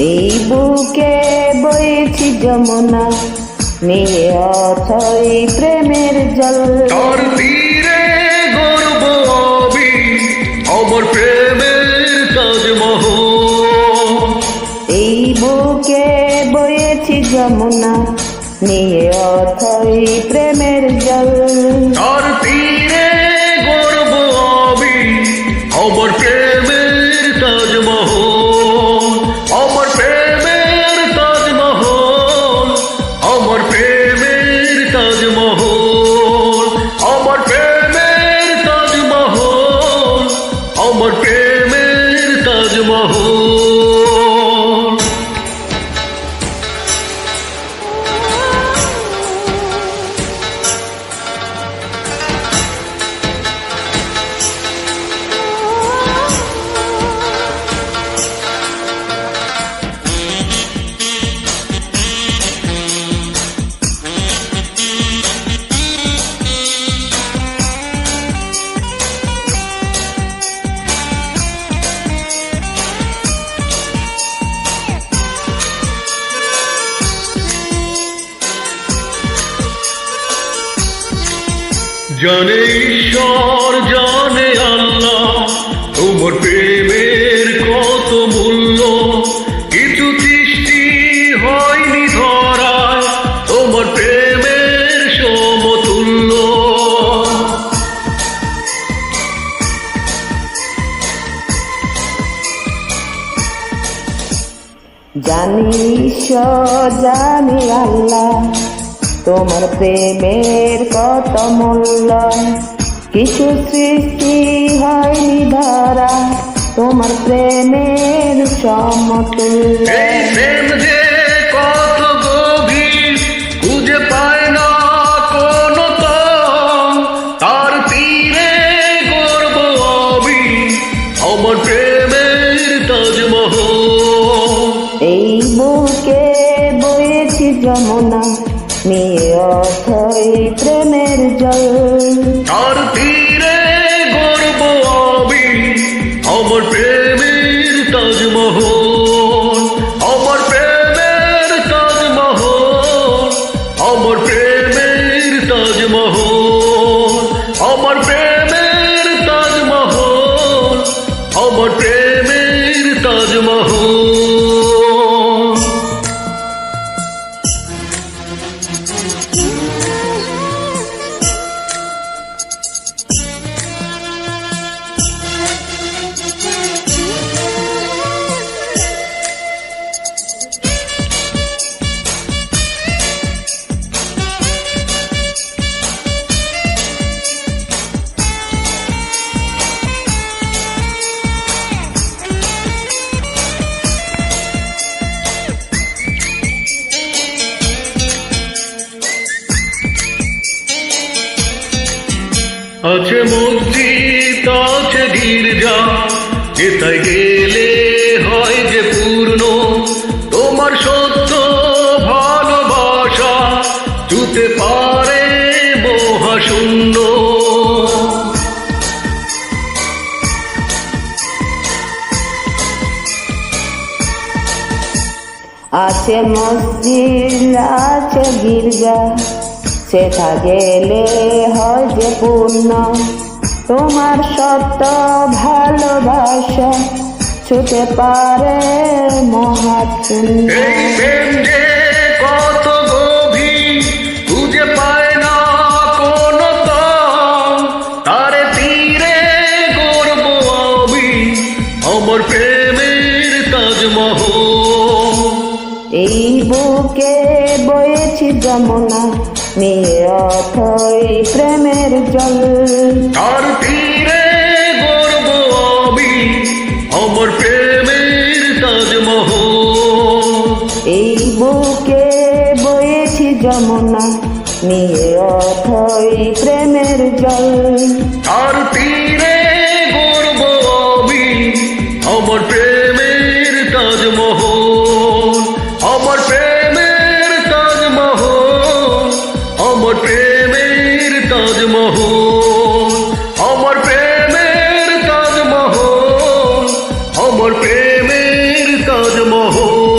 এই বুকে বইছি যমুনা, নিয়ে অথই প্রেমের জল। তার তীরে গর্ব আমি আমার প্রেমের তাজমহল। এই বুকে বইছি যমুনা, নিয়ে অথই প্রেমের জল। তার তীরে গর্ব আমি আমার প্রেমের তাজমহল। আমার প্রেমের তাজমহল, আমার প্রেমের তাজমহল, আমার প্রেমের তাজমহল, আমার প্রেমের তাজমহল। জানে ঈশ্বর, জানে আল্লাহ, তোমার প্রেমের কত মূল্য। কিছু সৃষ্টি হয়নি ধরায় তোমার প্রেমের সমতুল্য। জানি ঈশ্বর, জানি আল্লাহ, তোমার প্রেমের কত মূল্য। কিছু সৃষ্টি হয়নি ধরা তোমার প্রেমের সমতুল্য। এই প্রেম যে কত গভীর, খুঁজে পায় না কোনো তল। তার তীরে গর্ব আমি আমার প্রেমের তাজমহল। এই বুকে বইছি যমুনা, নিয়ে অথই প্রেমের জল। তার তীরে গর্ব আমি আমার প্রেমের তাজমহল। আমার প্রেমের তাজমহল, আমার প্রেমের তাজমহল, আমার প্রেমের তাজমহল, আমার প্রেমের তাজমহল। আছে মসজিদ, আছে গির্জা, যেথায় গেলে হয় যে পূর্ণ তোমার সত্য ভালোবাসা, ছুতে পারে মহাশূন্য। আছে মসজিদ, আছে গির্জা, সেথা গেলে হয় যে পূর্ণ তোমার সত্য ভালোবাসা, ছুতে পারে মহাশূন্য। এই প্রেম যে কত গভীর, খুঁজে পায় না কোনো তল। তার তীরে গর্ব আমি আমার প্রেমের তাজমহল। এই বুকে বইছি যমুনা, নিয়ে অথই প্রেমের জল। তার তীরে গর্ব আমি আমার প্রেমের তাজমহল। এই বুকে বইছি যমুনা, নিয়ে অথই প্রেমের জল। তার তীরে গর্ব আমি আমার প্রেমের তাজমহল। আমার প্রেমের তাজমহল, আমার প্রেমের তাজমহল, আমার প্রেমের তাজমহল, আমার প্রেম।